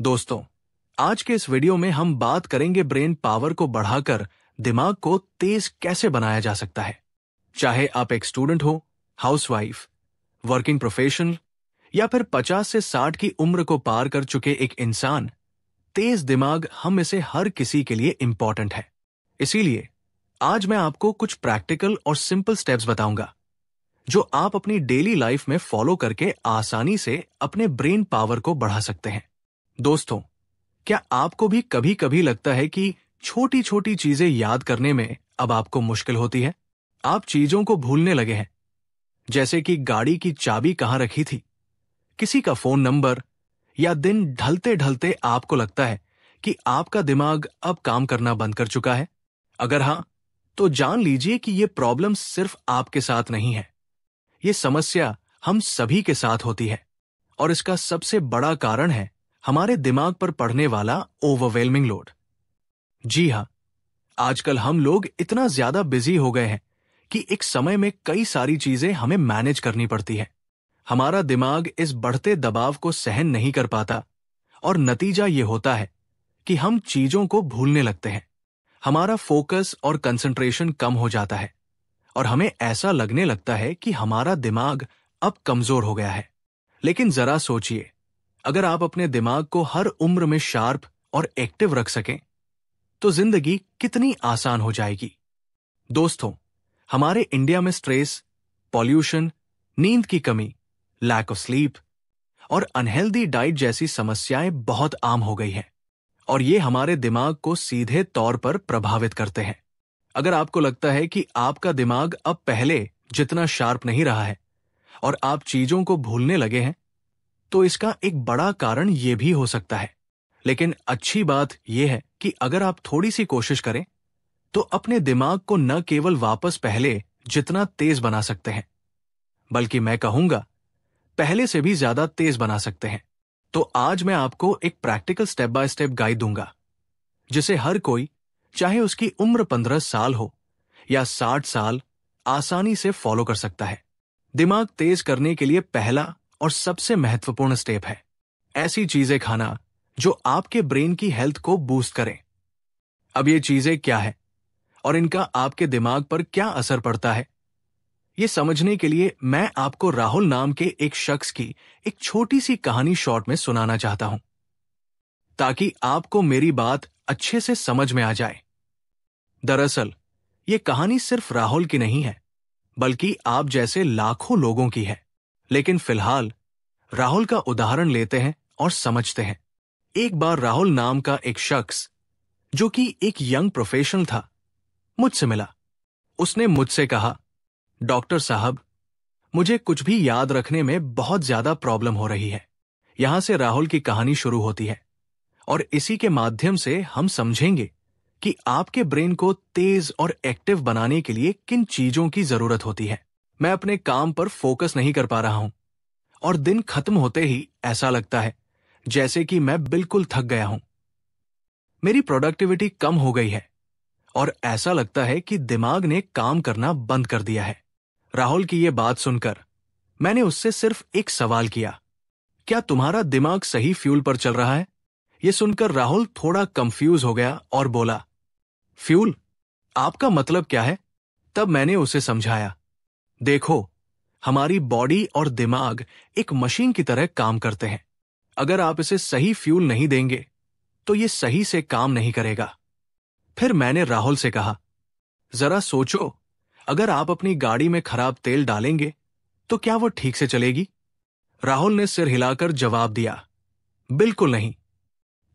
दोस्तों, आज के इस वीडियो में हम बात करेंगे ब्रेन पावर को बढ़ाकर दिमाग को तेज कैसे बनाया जा सकता है। चाहे आप एक स्टूडेंट हो, हाउसवाइफ, वर्किंग प्रोफेशनल या फिर 50 से 60 की उम्र को पार कर चुके एक इंसान, तेज दिमाग हम में से हर किसी के लिए इंपॉर्टेंट है। इसीलिए आज मैं आपको कुछ प्रैक्टिकल और सिंपल स्टेप्स बताऊंगा जो आप अपनी डेली लाइफ में फॉलो करके आसानी से अपने ब्रेन पावर को बढ़ा सकते हैं। दोस्तों, क्या आपको भी कभी कभी लगता है कि छोटी छोटी चीजें याद करने में अब आपको मुश्किल होती है? आप चीजों को भूलने लगे हैं, जैसे कि गाड़ी की चाबी कहां रखी थी, किसी का फोन नंबर, या दिन ढलते ढलते आपको लगता है कि आपका दिमाग अब काम करना बंद कर चुका है? अगर हां, तो जान लीजिए कि यह प्रॉब्लम सिर्फ आपके साथ नहीं है। यह समस्या हम सभी के साथ होती है और इसका सबसे बड़ा कारण है हमारे दिमाग पर पड़ने वाला ओवरवेलमिंग लोड। जी हां, आजकल हम लोग इतना ज्यादा बिजी हो गए हैं कि एक समय में कई सारी चीजें हमें मैनेज करनी पड़ती है। हमारा दिमाग इस बढ़ते दबाव को सहन नहीं कर पाता और नतीजा ये होता है कि हम चीजों को भूलने लगते हैं। हमारा फोकस और कंसंट्रेशन कम हो जाता है और हमें ऐसा लगने लगता है कि हमारा दिमाग अब कमजोर हो गया है। लेकिन जरा सोचिए, अगर आप अपने दिमाग को हर उम्र में शार्प और एक्टिव रख सकें, तो जिंदगी कितनी आसान हो जाएगी। दोस्तों, हमारे इंडिया में स्ट्रेस, पॉल्यूशन, नींद की कमी, लैक ऑफ स्लीप और अनहेल्दी डाइट जैसी समस्याएं बहुत आम हो गई हैं और ये हमारे दिमाग को सीधे तौर पर प्रभावित करते हैं। अगर आपको लगता है कि आपका दिमाग अब पहले जितना शार्प नहीं रहा है और आप चीजों को भूलने लगे हैं, तो इसका एक बड़ा कारण यह भी हो सकता है। लेकिन अच्छी बात यह है कि अगर आप थोड़ी सी कोशिश करें, तो अपने दिमाग को न केवल वापस पहले जितना तेज बना सकते हैं, बल्कि मैं कहूंगा पहले से भी ज्यादा तेज बना सकते हैं। तो आज मैं आपको एक practical step by step guide दूंगा, जिसे हर कोई, चाहे उसकी उम्र 15 साल हो या 60 साल, आसानी से फॉलो कर सकता है। दिमाग तेज करने के लिए पहला और सबसे महत्वपूर्ण स्टेप है ऐसी चीजें खाना जो आपके ब्रेन की हेल्थ को बूस्ट करें। अब ये चीजें क्या है और इनका आपके दिमाग पर क्या असर पड़ता है, ये समझने के लिए मैं आपको राहुल नाम के एक शख्स की एक छोटी सी कहानी शॉर्ट में सुनाना चाहता हूं, ताकि आपको मेरी बात अच्छे से समझ में आ जाए। दरअसल ये कहानी सिर्फ राहुल की नहीं है, बल्कि आप जैसे लाखों लोगों की है। लेकिन फिलहाल राहुल का उदाहरण लेते हैं और समझते हैं। एक बार राहुल नाम का एक शख्स, जो कि एक यंग प्रोफेशनल था, मुझसे मिला। उसने मुझसे कहा, डॉक्टर साहब, मुझे कुछ भी याद रखने में बहुत ज्यादा प्रॉब्लम हो रही है। यहां से राहुल की कहानी शुरू होती है और इसी के माध्यम से हम समझेंगे कि आपके ब्रेन को तेज और एक्टिव बनाने के लिए किन चीजों की जरूरत होती है। मैं अपने काम पर फोकस नहीं कर पा रहा हूं और दिन खत्म होते ही ऐसा लगता है जैसे कि मैं बिल्कुल थक गया हूं। मेरी प्रोडक्टिविटी कम हो गई है और ऐसा लगता है कि दिमाग ने काम करना बंद कर दिया है। राहुल की यह बात सुनकर मैंने उससे सिर्फ एक सवाल किया, क्या तुम्हारा दिमाग सही फ्यूल पर चल रहा है? यह सुनकर राहुल थोड़ा कंफ्यूज हो गया और बोला, फ्यूल? आपका मतलब क्या है? तब मैंने उसे समझाया, देखो, हमारी बॉडी और दिमाग एक मशीन की तरह काम करते हैं। अगर आप इसे सही फ्यूल नहीं देंगे, तो ये सही से काम नहीं करेगा। फिर मैंने राहुल से कहा, जरा सोचो, अगर आप अपनी गाड़ी में खराब तेल डालेंगे, तो क्या वो ठीक से चलेगी? राहुल ने सिर हिलाकर जवाब दिया, बिल्कुल नहीं।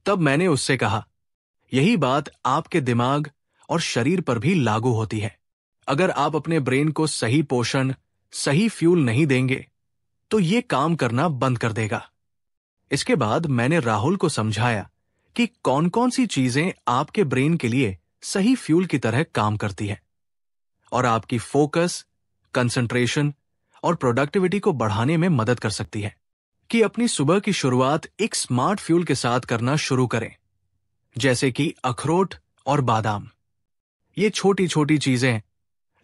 तब मैंने उससे कहा, यही बात आपके दिमाग और शरीर पर भी लागू होती है। अगर आप अपने ब्रेन को सही पोषण, सही फ्यूल नहीं देंगे, तो ये काम करना बंद कर देगा। इसके बाद मैंने राहुल को समझाया कि कौन कौन सी चीजें आपके ब्रेन के लिए सही फ्यूल की तरह काम करती है और आपकी फोकस, कंसंट्रेशन और प्रोडक्टिविटी को बढ़ाने में मदद कर सकती है। कि अपनी सुबह की शुरुआत एक स्मार्ट फ्यूल के साथ करना शुरू करें, जैसे कि अखरोट और बादाम। ये छोटी छोटी चीजें हैं,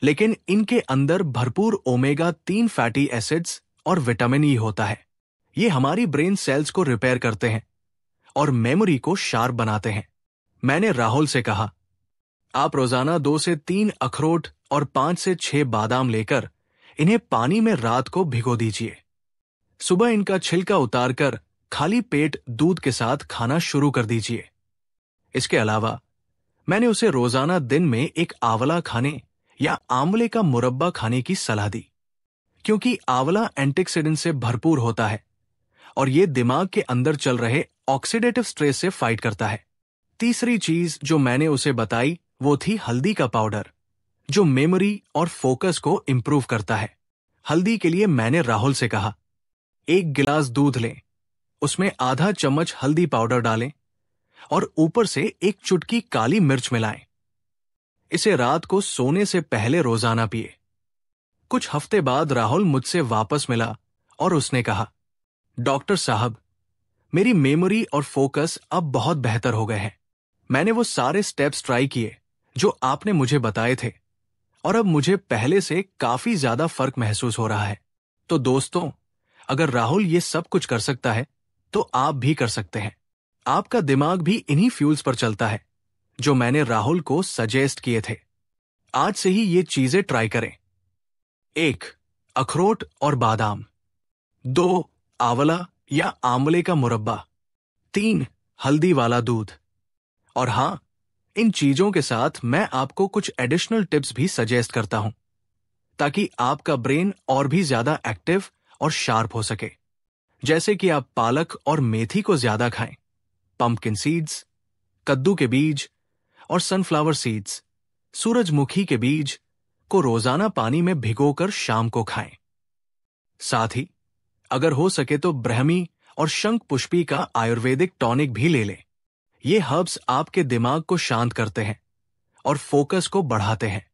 लेकिन इनके अंदर भरपूर ओमेगा 3 फैटी एसिड्स और विटामिन ई होता है। ये हमारी ब्रेन सेल्स को रिपेयर करते हैं और मेमोरी को शार्प बनाते हैं। मैंने राहुल से कहा, आप रोजाना 2 से 3 अखरोट और 5 से 6 बादाम लेकर इन्हें पानी में रात को भिगो दीजिए। सुबह इनका छिलका उतारकर खाली पेट दूध के साथ खाना शुरू कर दीजिए। इसके अलावा मैंने उसे रोजाना दिन में एक आंवला खाने या आंवले का मुरब्बा खाने की सलाह दी, क्योंकि आंवला एंटीऑक्सीडेंट से भरपूर होता है और यह दिमाग के अंदर चल रहे ऑक्सीडेटिव स्ट्रेस से फाइट करता है। तीसरी चीज जो मैंने उसे बताई वो थी हल्दी का पाउडर, जो मेमोरी और फोकस को इंप्रूव करता है। हल्दी के लिए मैंने राहुल से कहा, 1 गिलास दूध लें, उसमें आधा चम्मच हल्दी पाउडर डालें और ऊपर से 1 चुटकी काली मिर्च मिलाएं। इसे रात को सोने से पहले रोजाना पिए। कुछ हफ्ते बाद राहुल मुझसे वापस मिला और उसने कहा, डॉक्टर साहब, मेरी मेमोरी और फोकस अब बहुत बेहतर हो गए हैं। मैंने वो सारे स्टेप्स ट्राई किए जो आपने मुझे बताए थे और अब मुझे पहले से काफी ज्यादा फर्क महसूस हो रहा है। तो दोस्तों, अगर राहुल ये सब कुछ कर सकता है तो आप भी कर सकते हैं। आपका दिमाग भी इन्हीं फ्यूल्स पर चलता है जो मैंने राहुल को सजेस्ट किए थे। आज से ही ये चीजें ट्राई करें। 1. अखरोट और बादाम। 2. आंवला या आंवले का मुरब्बा। 3. हल्दी वाला दूध। और हां, इन चीजों के साथ मैं आपको कुछ एडिशनल टिप्स भी सजेस्ट करता हूं ताकि आपका ब्रेन और भी ज्यादा एक्टिव और शार्प हो सके। जैसे कि आप पालक और मेथी को ज्यादा खाएं, पंपकिन सीड्स, कद्दू के बीज और सनफ्लावर सीड्स, सूरजमुखी के बीज को रोजाना पानी में भिगोकर शाम को खाएं। साथ ही अगर हो सके तो ब्रह्मी और शंख पुष्पी का आयुर्वेदिक टॉनिक भी ले लें। ये हर्ब्स आपके दिमाग को शांत करते हैं और फोकस को बढ़ाते हैं।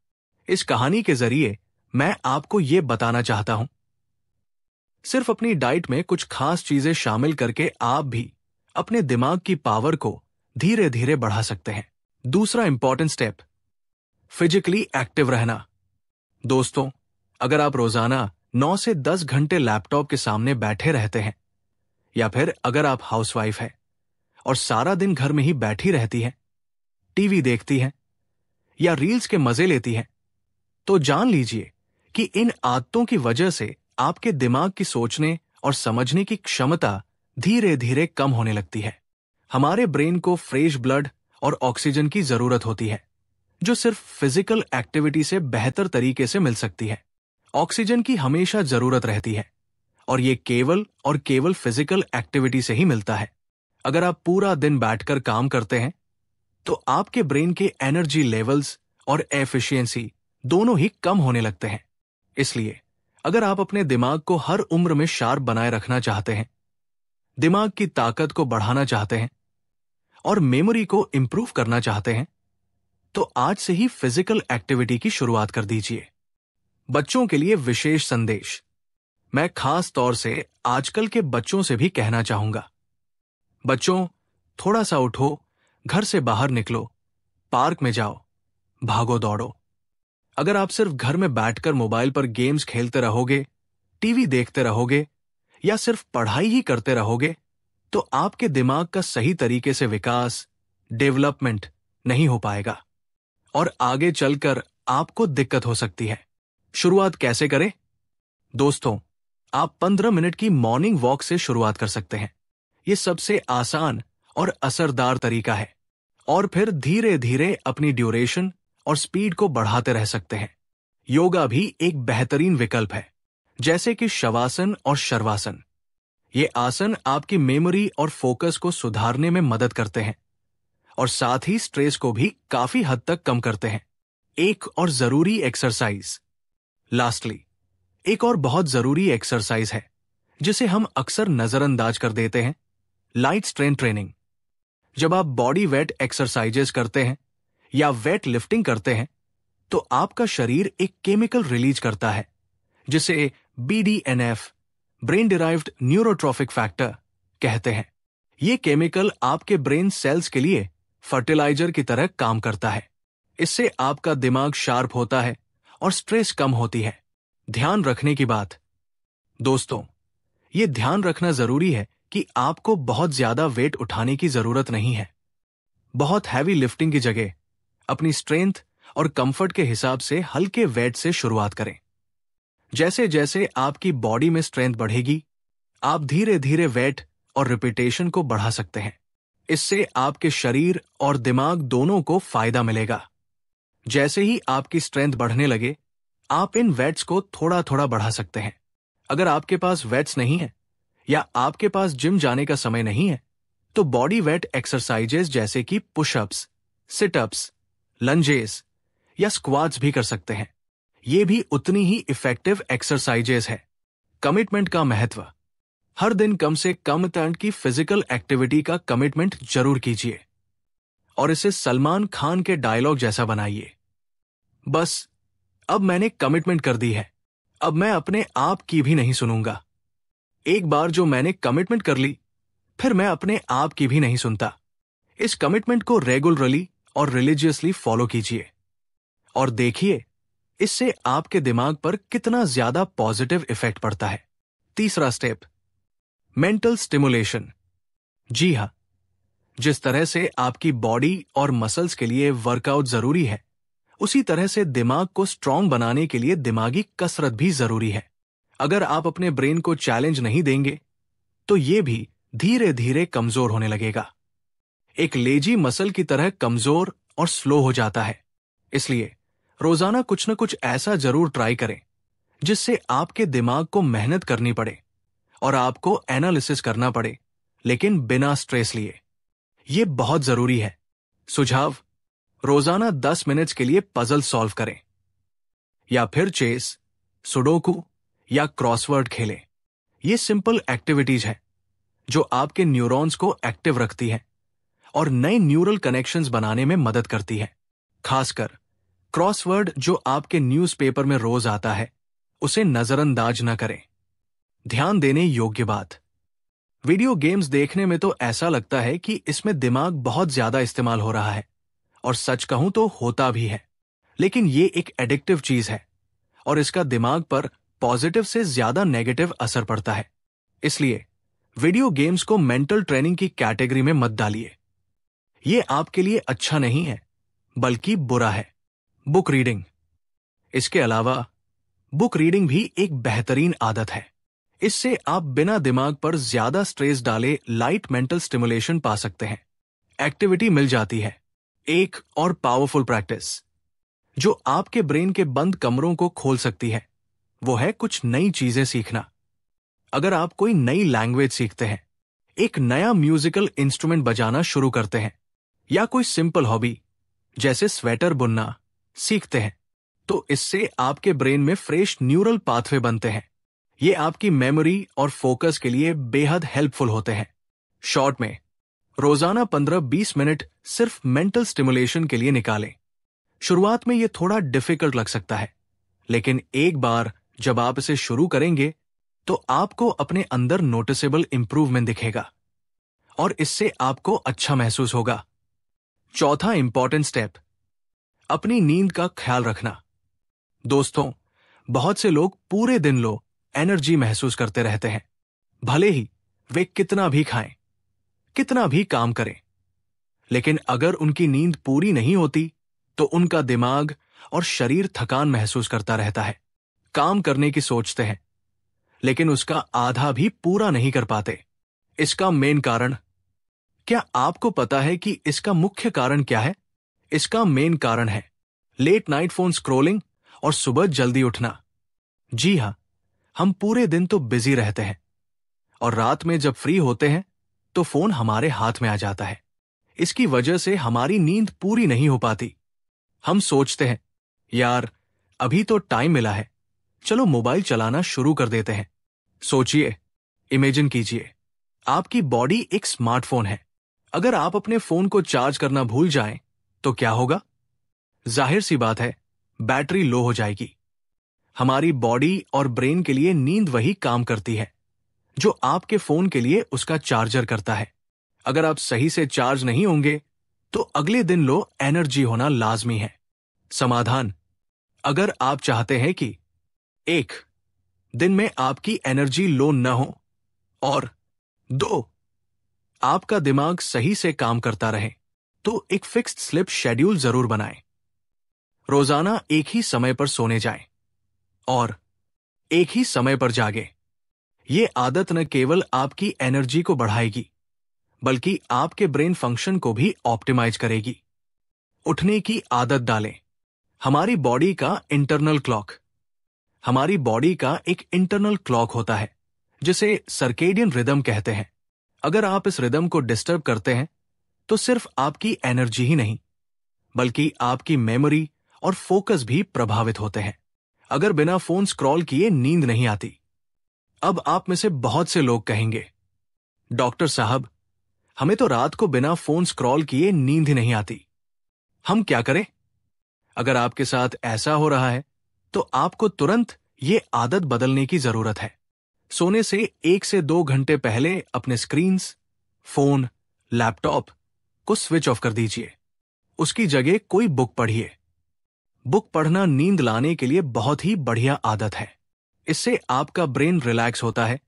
इस कहानी के जरिए मैं आपको ये बताना चाहता हूं, सिर्फ अपनी डाइट में कुछ खास चीजें शामिल करके आप भी अपने दिमाग की पावर को धीरे धीरे बढ़ा सकते हैं। दूसरा इंपॉर्टेंट स्टेप, फिजिकली एक्टिव रहना। दोस्तों, अगर आप रोजाना 9 से 10 घंटे लैपटॉप के सामने बैठे रहते हैं, या फिर अगर आप हाउसवाइफ हैं और सारा दिन घर में ही बैठी रहती हैं, टीवी देखती हैं या रील्स के मजे लेती हैं, तो जान लीजिए कि इन आदतों की वजह से आपके दिमाग की सोचने और समझने की क्षमता धीरे धीरे कम होने लगती है। हमारे ब्रेन को फ्रेश ब्लड और ऑक्सीजन की जरूरत होती है, जो सिर्फ फिजिकल एक्टिविटी से बेहतर तरीके से मिल सकती है। ऑक्सीजन की हमेशा जरूरत रहती है और ये केवल फिजिकल एक्टिविटी से ही मिलता है। अगर आप पूरा दिन बैठकर काम करते हैं तो आपके ब्रेन के एनर्जी लेवल्स और एफिशिएंसी दोनों ही कम होने लगते हैं। इसलिए अगर आप अपने दिमाग को हर उम्र में शार्प बनाए रखना चाहते हैं, दिमाग की ताकत को बढ़ाना चाहते हैं और मेमोरी को इंप्रूव करना चाहते हैं, तो आज से ही फिजिकल एक्टिविटी की शुरुआत कर दीजिए। बच्चों के लिए विशेष संदेश। मैं खास तौर से आजकल के बच्चों से भी कहना चाहूंगा, बच्चों, थोड़ा सा उठो, घर से बाहर निकलो, पार्क में जाओ, भागो दौड़ो। अगर आप सिर्फ घर में बैठकर मोबाइल पर गेम्स खेलते रहोगे, टीवी देखते रहोगे या सिर्फ पढ़ाई ही करते रहोगे, तो आपके दिमाग का सही तरीके से विकास, डेवलपमेंट नहीं हो पाएगा और आगे चलकर आपको दिक्कत हो सकती है। शुरुआत कैसे करें? दोस्तों, आप 15 मिनट की मॉर्निंग वॉक से शुरुआत कर सकते हैं। ये सबसे आसान और असरदार तरीका है और फिर धीरे धीरे अपनी ड्यूरेशन और स्पीड को बढ़ाते रह सकते हैं। योगा भी एक बेहतरीन विकल्प है, जैसे कि शवासन और शर्वासन। ये आसन आपकी मेमोरी और फोकस को सुधारने में मदद करते हैं और साथ ही स्ट्रेस को भी काफी हद तक कम करते हैं। एक और जरूरी एक्सरसाइज, लास्टली, एक और बहुत जरूरी एक्सरसाइज है जिसे हम अक्सर नजरअंदाज कर देते हैं, लाइट स्ट्रेन ट्रेनिंग। जब आप बॉडी वेट एक्सरसाइजेस करते हैं या वेट लिफ्टिंग करते हैं, तो आपका शरीर एक केमिकल रिलीज करता है जिसे BDNF, brain derived neurotrophic factor कहते हैं। ये केमिकल आपके ब्रेन सेल्स के लिए फर्टिलाइजर की तरह काम करता है। इससे आपका दिमाग शार्प होता है और स्ट्रेस कम होती है। ध्यान रखने की बात, दोस्तों, ये ध्यान रखना जरूरी है कि आपको बहुत ज्यादा वेट उठाने की जरूरत नहीं है। बहुत हैवी लिफ्टिंग की जगह अपनी स्ट्रेंथ और कंफर्ट के हिसाब से हल्के वेट से शुरुआत करें। जैसे जैसे आपकी बॉडी में स्ट्रेंथ बढ़ेगी, आप धीरे धीरे वेट और रिपीटेशन को बढ़ा सकते हैं। इससे आपके शरीर और दिमाग दोनों को फायदा मिलेगा। जैसे ही आपकी स्ट्रेंथ बढ़ने लगे, आप इन वेट्स को थोड़ा थोड़ा बढ़ा सकते हैं। अगर आपके पास वेट्स नहीं है या आपके पास जिम जाने का समय नहीं है, तो बॉडी वेट एक्सरसाइजेस जैसे कि पुशअप्स, सिटअप्स, लंजेस या स्क्वाट्स भी कर सकते हैं। ये भी उतनी ही इफेक्टिव एक्सरसाइजेस है। कमिटमेंट का महत्व। हर दिन कम से कम मिनट की फिजिकल एक्टिविटी का कमिटमेंट जरूर कीजिए और इसे सलमान खान के डायलॉग जैसा बनाइए। बस अब मैंने कमिटमेंट कर दी है, अब मैं अपने आप की भी नहीं सुनूंगा। एक बार जो मैंने कमिटमेंट कर ली, फिर मैं अपने आप की भी नहीं सुनता। इस कमिटमेंट को रेगुलरली और रिलीजियसली फॉलो कीजिए और देखिए इससे आपके दिमाग पर कितना ज्यादा पॉजिटिव इफेक्ट पड़ता है। तीसरा स्टेप, मेंटल स्टिमुलेशन। जी हां, जिस तरह से आपकी बॉडी और मसल्स के लिए वर्कआउट जरूरी है, उसी तरह से दिमाग को स्ट्रांग बनाने के लिए दिमागी कसरत भी जरूरी है। अगर आप अपने ब्रेन को चैलेंज नहीं देंगे, तो ये भी धीरे धीरे कमजोर होने लगेगा। एक लेजी मसल की तरह कमजोर और स्लो हो जाता है। इसलिए रोजाना कुछ न कुछ ऐसा जरूर ट्राई करें जिससे आपके दिमाग को मेहनत करनी पड़े और आपको एनालिसिस करना पड़े, लेकिन बिना स्ट्रेस लिए। यह बहुत जरूरी है। सुझाव, रोजाना 10 मिनट्स के लिए पजल सॉल्व करें या फिर चेस, सुडोकू या क्रॉसवर्ड खेलें। ये सिंपल एक्टिविटीज हैं जो आपके न्यूरॉन्स को एक्टिव रखती हैं और नए न्यूरल कनेक्शंस बनाने में मदद करती है। खासकर क्रॉसवर्ड जो आपके न्यूज़पेपर में रोज आता है, उसे नजरअंदाज न करें। ध्यान देने योग्य बात, वीडियो गेम्स देखने में तो ऐसा लगता है कि इसमें दिमाग बहुत ज्यादा इस्तेमाल हो रहा है, और सच कहूं तो होता भी है, लेकिन ये एक एडिक्टिव चीज है और इसका दिमाग पर पॉजिटिव से ज्यादा नेगेटिव असर पड़ता है। इसलिए वीडियो गेम्स को मेंटल ट्रेनिंग की कैटेगरी में मत डालिए। ये आपके लिए अच्छा नहीं है, बल्कि बुरा है। Book reading. इसके अलावा बुक रीडिंग भी एक बेहतरीन आदत है। इससे आप बिना दिमाग पर ज्यादा स्ट्रेस डाले लाइट मेंटल स्टिमुलेशन पा सकते हैं। एक्टिविटी मिल जाती है। एक और पावरफुल प्रैक्टिस जो आपके ब्रेन के बंद कमरों को खोल सकती है, वो है कुछ नई चीजें सीखना। अगर आप कोई नई लैंग्वेज सीखते हैं, एक नया म्यूजिकल इंस्ट्रूमेंट बजाना शुरू करते हैं या कोई सिंपल हॉबी जैसे स्वेटर बुनना सीखते हैं, तो इससे आपके ब्रेन में फ्रेश न्यूरल पाथवे बनते हैं। ये आपकी मेमोरी और फोकस के लिए बेहद हेल्पफुल होते हैं। शॉर्ट में रोजाना 15-20 मिनट सिर्फ मेंटल स्टिमुलेशन के लिए निकालें। शुरुआत में यह थोड़ा डिफिकल्ट लग सकता है, लेकिन एक बार जब आप इसे शुरू करेंगे तो आपको अपने अंदर नोटिसेबल इंप्रूवमेंट दिखेगा और इससे आपको अच्छा महसूस होगा। चौथा इंपॉर्टेंट स्टेप, अपनी नींद का ख्याल रखना। दोस्तों, बहुत से लोग पूरे दिन लो एनर्जी महसूस करते रहते हैं, भले ही वे कितना भी खाएं, कितना भी काम करें, लेकिन अगर उनकी नींद पूरी नहीं होती तो उनका दिमाग और शरीर थकान महसूस करता रहता है। काम करने की सोचते हैं, लेकिन उसका आधा भी पूरा नहीं कर पाते। इसका मेन कारण, क्या आपको पता है कि इसका मुख्य कारण क्या है? इसका मेन कारण है लेट नाइट फोन स्क्रोलिंग और सुबह जल्दी उठना। जी हां, हम पूरे दिन तो बिजी रहते हैं और रात में जब फ्री होते हैं तो फोन हमारे हाथ में आ जाता है। इसकी वजह से हमारी नींद पूरी नहीं हो पाती। हम सोचते हैं, यार अभी तो टाइम मिला है, चलो मोबाइल चलाना शुरू कर देते हैं। सोचिए, इमेजिन कीजिए, आपकी बॉडी एक स्मार्टफोन है। अगर आप अपने फोन को चार्ज करना भूल जाएं, तो क्या होगा? जाहिर सी बात है, बैटरी लो हो जाएगी। हमारी बॉडी और ब्रेन के लिए नींद वही काम करती है जो आपके फोन के लिए उसका चार्जर करता है। अगर आप सही से चार्ज नहीं होंगे तो अगले दिन लो एनर्जी होना लाजमी है। समाधान, अगर आप चाहते हैं कि एक दिन में आपकी एनर्जी लो न हो और 2. आपका दिमाग सही से काम करता रहे तो एक फिक्स्ड स्लीप शेड्यूल जरूर बनाएं। रोजाना एक ही समय पर सोने जाएं और एक ही समय पर जागें। ये आदत न केवल आपकी एनर्जी को बढ़ाएगी बल्कि आपके ब्रेन फंक्शन को भी ऑप्टिमाइज करेगी। उठने की आदत डालें। हमारी बॉडी का एक इंटरनल क्लॉक होता है जिसे सर्केडियन रिदम कहते हैं। अगर आप इस रिदम को डिस्टर्ब करते हैं तो सिर्फ आपकी एनर्जी ही नहीं बल्कि आपकी मेमोरी और फोकस भी प्रभावित होते हैं। अगर बिना फोन स्क्रॉल किए नींद नहीं आती। अब आप में से बहुत से लोग कहेंगे, डॉक्टर साहब, हमें तो रात को बिना फोन स्क्रॉल किए नींद ही नहीं आती, हम क्या करें? अगर आपके साथ ऐसा हो रहा है तो आपको तुरंत ये आदत बदलने की जरूरत है। सोने से 1 से 2 घंटे पहले अपने स्क्रीन्स, फोन, लैपटॉप को स्विच ऑफ कर दीजिए। उसकी जगह कोई बुक पढ़िए। बुक पढ़ना नींद लाने के लिए बहुत ही बढ़िया आदत है। इससे आपका ब्रेन रिलैक्स होता है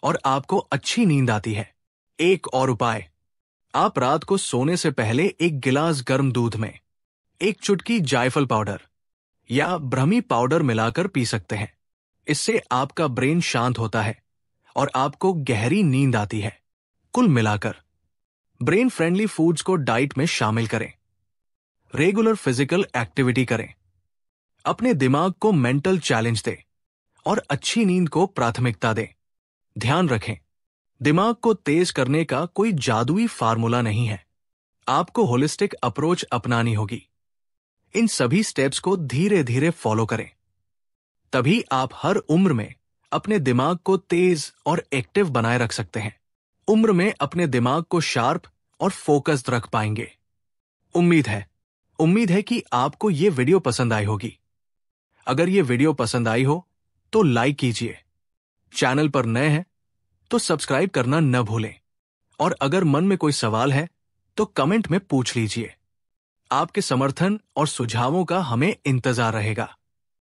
और आपको अच्छी नींद आती है। एक और उपाय, आप रात को सोने से पहले एक गिलास गर्म दूध में एक चुटकी जायफल पाउडर या ब्रह्मी पाउडर मिलाकर पी सकते हैं। इससे आपका ब्रेन शांत होता है और आपको गहरी नींद आती है। कुल मिलाकर ब्रेन फ्रेंडली फूड्स को डाइट में शामिल करें, रेगुलर फिजिकल एक्टिविटी करें, अपने दिमाग को मेंटल चैलेंज दें और अच्छी नींद को प्राथमिकता दें। ध्यान रखें, दिमाग को तेज करने का कोई जादुई फार्मूला नहीं है। आपको होलिस्टिक अप्रोच अपनानी होगी। इन सभी स्टेप्स को धीरे धीरे फॉलो करें, तभी आप हर उम्र में अपने दिमाग को तेज और एक्टिव बनाए रख सकते हैं। उम्र में अपने दिमाग को शार्प और फोकस्ड रख पाएंगे। उम्मीद है कि आपको ये वीडियो पसंद आई होगी। अगर ये वीडियो पसंद आई हो तो लाइक कीजिए, चैनल पर नए हैं तो सब्सक्राइब करना न भूलें और अगर मन में कोई सवाल है तो कमेंट में पूछ लीजिए। आपके समर्थन और सुझावों का हमें इंतजार रहेगा।